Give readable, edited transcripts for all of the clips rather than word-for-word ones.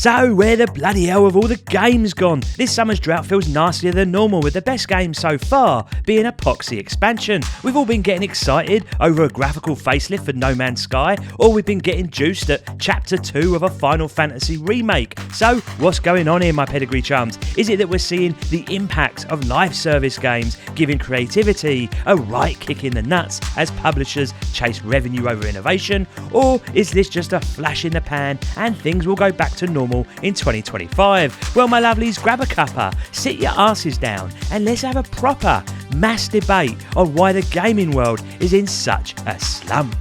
So where the bloody hell have all the games gone? This summer's drought feels nastier than normal, with the best game so far being Epoxy Expansion. We've all been getting excited over a graphical facelift for No Man's Sky, or we've been getting juiced at Chapter 2 of a Final Fantasy remake. So what's going on here, my pedigree chums? Is it that we're seeing the impact of live service games giving creativity a right kick in the nuts as publishers chase revenue over innovation? Or is this just a flash in the pan and things will go back to normal in 2025? Well, my lovelies, grab a cuppa, sit your asses down and let's have a proper mass debate on why the gaming world is in such a slump.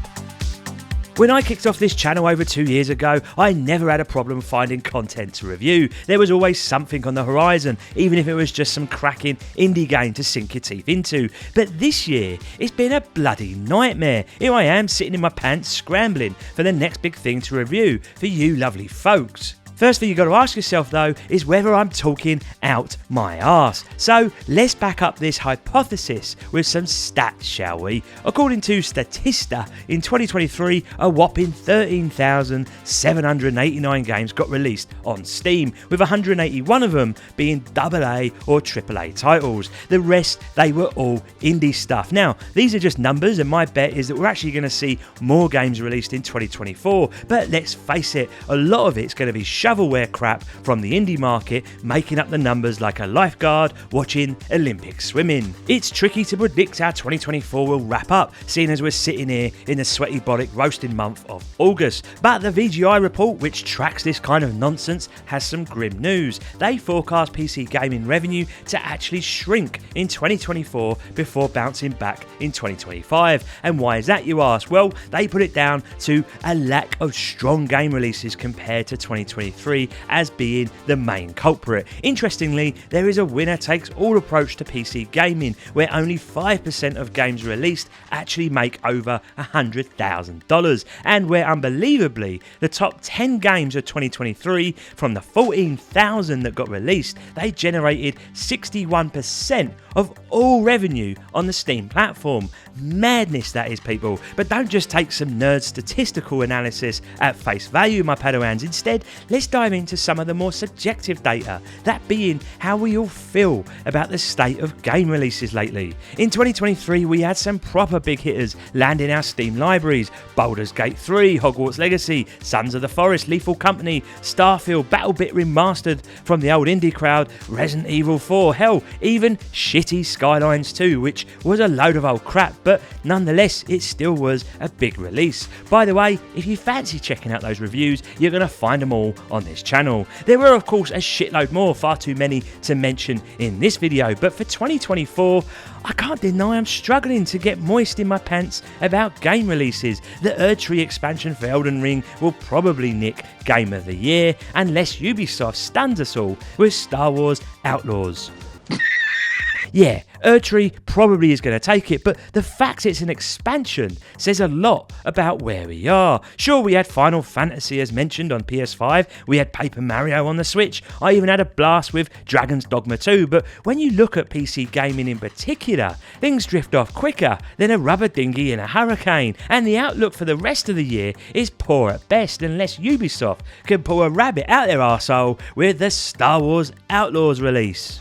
When I kicked off this channel over 2 years ago, I never had a problem finding content to review. There was always something on the horizon, even if it was just some cracking indie game to sink your teeth into. But this year, it's been a bloody nightmare. Here I am, sitting in my pants, scrambling for the next big thing to review for you lovely folks. First thing you got to ask yourself though is whether I'm talking out my arse. So let's back up this hypothesis with some stats, shall we? According to Statista, in 2023, a whopping 13,789 games got released on Steam, with 181 of them being AA or AAA titles. The rest, they were all indie stuff. Now, these are just numbers, and my bet is that we're actually going to see more games released in 2024, but let's face it, a lot of it's going to be shovelware crap from the indie market, making up the numbers like a lifeguard watching Olympic swimming. It's tricky to predict how 2024 will wrap up, seeing as we're sitting here in the sweaty bollock roasting month of August. But the VGI report, which tracks this kind of nonsense, has some grim news. They forecast PC gaming revenue to actually shrink in 2024 before bouncing back in 2025. And why is that, you ask? Well, they put it down to a lack of strong game releases compared to 2023 as being the main culprit. Interestingly, there is a winner-takes-all approach to PC gaming, where only 5% of games released actually make over $100,000, and where unbelievably the top 10 games of 2023, from the 14,000 that got released, they generated 61% of all revenue on the Steam platform. Madness that is, people. But don't just take some nerd statistical analysis at face value, my Padawans. Instead, let's dive into some of the more subjective data, that being how we all feel about the state of game releases lately. In 2023, we had some proper big hitters land in our Steam libraries: Baldur's Gate 3, Hogwarts Legacy, Sons of the Forest, Lethal Company, Starfield, BattleBit Remastered from the old indie crowd, Resident Evil 4, hell, even shitty Skylines 2, which was a load of old crap, but nonetheless, it still was a big release. By the way, if you fancy checking out those reviews, you're going to find them all on this channel. There were of course a shitload more, far too many to mention in this video, but for 2024, I can't deny I'm struggling to get moist in my pants about game releases. The Erdtree expansion for Elden Ring will probably nick Game of the Year, unless Ubisoft stuns us all with Star Wars Outlaws. Yeah, Erdtree probably is going to take it, but the fact it's an expansion says a lot about where we are. Sure, we had Final Fantasy as mentioned on PS5, we had Paper Mario on the Switch, I even had a blast with Dragon's Dogma 2, but when you look at PC gaming in particular, things drift off quicker than a rubber dinghy in a hurricane, and the outlook for the rest of the year is poor at best, unless Ubisoft can pull a rabbit out their arsehole with the Star Wars Outlaws release.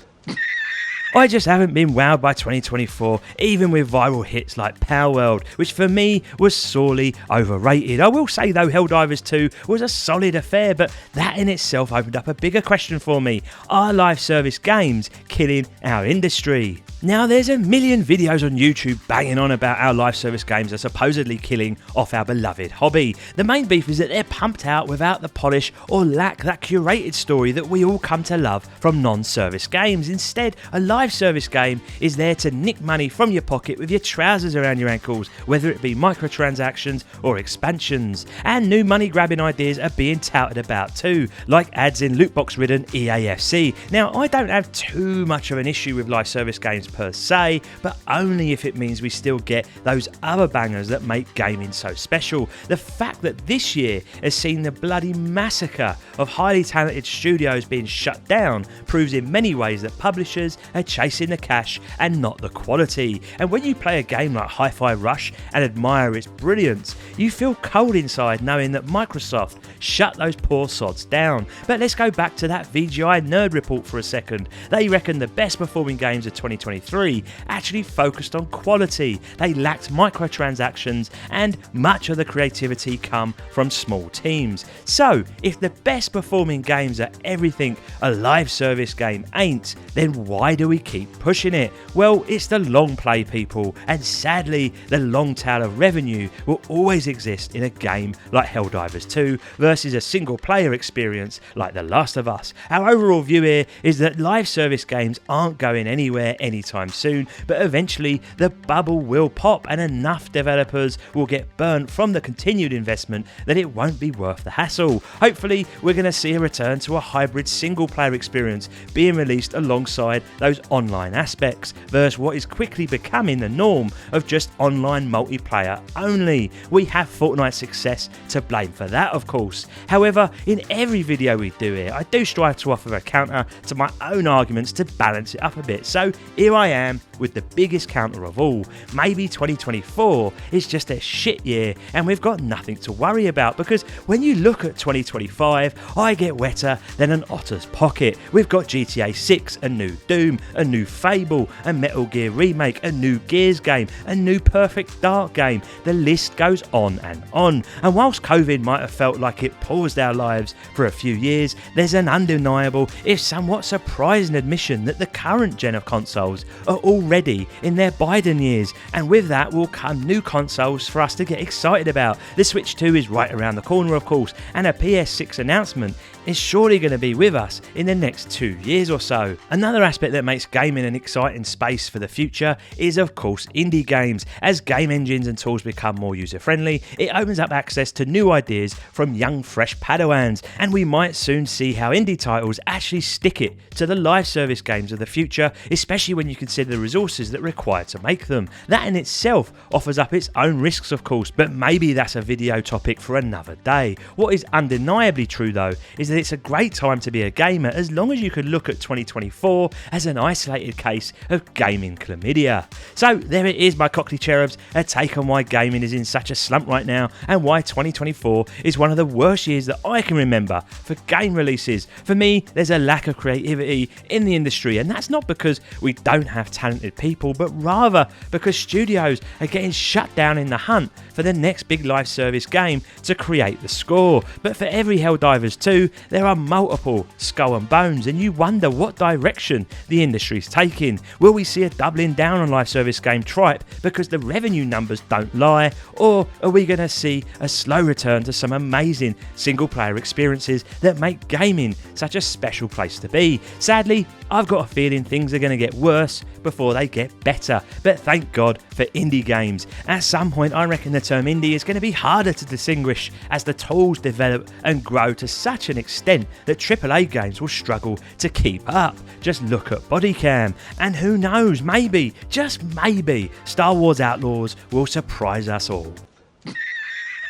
I just haven't been wowed by 2024, even with viral hits like Power World, which for me was sorely overrated. I will say though, Helldivers 2 was a solid affair, but that in itself opened up a bigger question for me: are live service games killing our industry? Now, there's a million videos on YouTube banging on about how live service games are supposedly killing off our beloved hobby. The main beef is that they're pumped out without the polish or lack that curated story that we all come to love from non-service games. Instead, a live service game is there to nick money from your pocket with your trousers around your ankles, whether it be microtransactions or expansions. And new money grabbing ideas are being touted about too, like ads in lootbox ridden EAFC. Now, I don't have too much of an issue with live service games per se, but only if it means we still get those other bangers that make gaming so special. The fact that this year has seen the bloody massacre of highly talented studios being shut down proves in many ways that publishers are chasing the cash and not the quality. And when you play a game like Hi-Fi Rush and admire its brilliance, you feel cold inside knowing that Microsoft shut those poor sods down. But let's go back to that VGI nerd report for a second. They reckon the best performing games of 2023 actually focused on quality. They lacked microtransactions and much of the creativity come from small teams. So if the best performing games are everything a live service game ain't, then why do we keep pushing it? Well, it's the long play, people, and sadly the long tail of revenue will always exist in a game like Helldivers 2 versus a single player experience like The Last of Us. Our overall view here is that live service games aren't going anywhere anytime soon, but eventually the bubble will pop and enough developers will get burnt from the continued investment that it won't be worth the hassle. Hopefully we're going to see a return to a hybrid single player experience being released alongside those online aspects versus what is quickly becoming the norm of just online multiplayer only. We have Fortnite's success to blame for that, of course. However, in every video we do here, I do strive to offer a counter to my own arguments to balance it up a bit. So here I am with the biggest counter of all. Maybe 2024 is just a shit year and we've got nothing to worry about, because when you look at 2025, I get wetter than an otter's pocket. We've got GTA 6, a new Doom, a new Fable, a Metal Gear remake, a new Gears game, a new Perfect Dark game. The list goes on and on. And whilst COVID might have felt like it paused our lives for a few years, there's an undeniable, if somewhat surprising admission that the current gen of consoles are already in their Biden years, and with that will come new consoles for us to get excited about. The Switch 2 is right around the corner, of course, and a PS6 announcement is surely going to be with us in the next 2 years or so. Another aspect that makes gaming an exciting space for the future is, of course, indie games. As game engines and tools become more user-friendly, it opens up access to new ideas from young, fresh Padawans, and we might soon see how indie titles actually stick it to the live service games of the future, especially when you consider the resources that are required to make them. That in itself offers up its own risks, of course, but maybe that's a video topic for another day. What is undeniably true, though, is that it's a great time to be a gamer as long as you could look at 2024 as an isolated case of gaming chlamydia. So there it is, my cockney cherubs, a take on why gaming is in such a slump right now and why 2024 is one of the worst years that I can remember for game releases. For me, there's a lack of creativity in the industry, and that's not because we don't have talented people, but rather because studios are getting shut down in the hunt for the next big live service game to create the score. But for every Helldivers 2, there are multiple Skull and Bones, and you wonder what direction the industry's taking. Will we see a doubling down on live service game tripe because the revenue numbers don't lie, or are we going to see a slow return to some amazing single player experiences that make gaming such a special place to be? Sadly, I've got a feeling things are going to get worse before they get better, but thank God for indie games. At some point, I reckon the term indie is going to be harder to distinguish as the tools develop and grow to such an extent that AAA games will struggle to keep up. Just look at Bodycam, and who knows, maybe, just maybe, Star Wars Outlaws will surprise us all.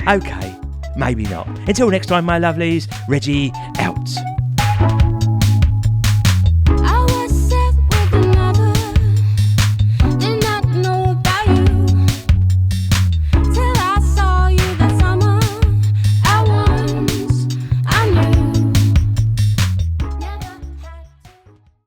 Okay, maybe not. Until next time, my lovelies, Reggie out.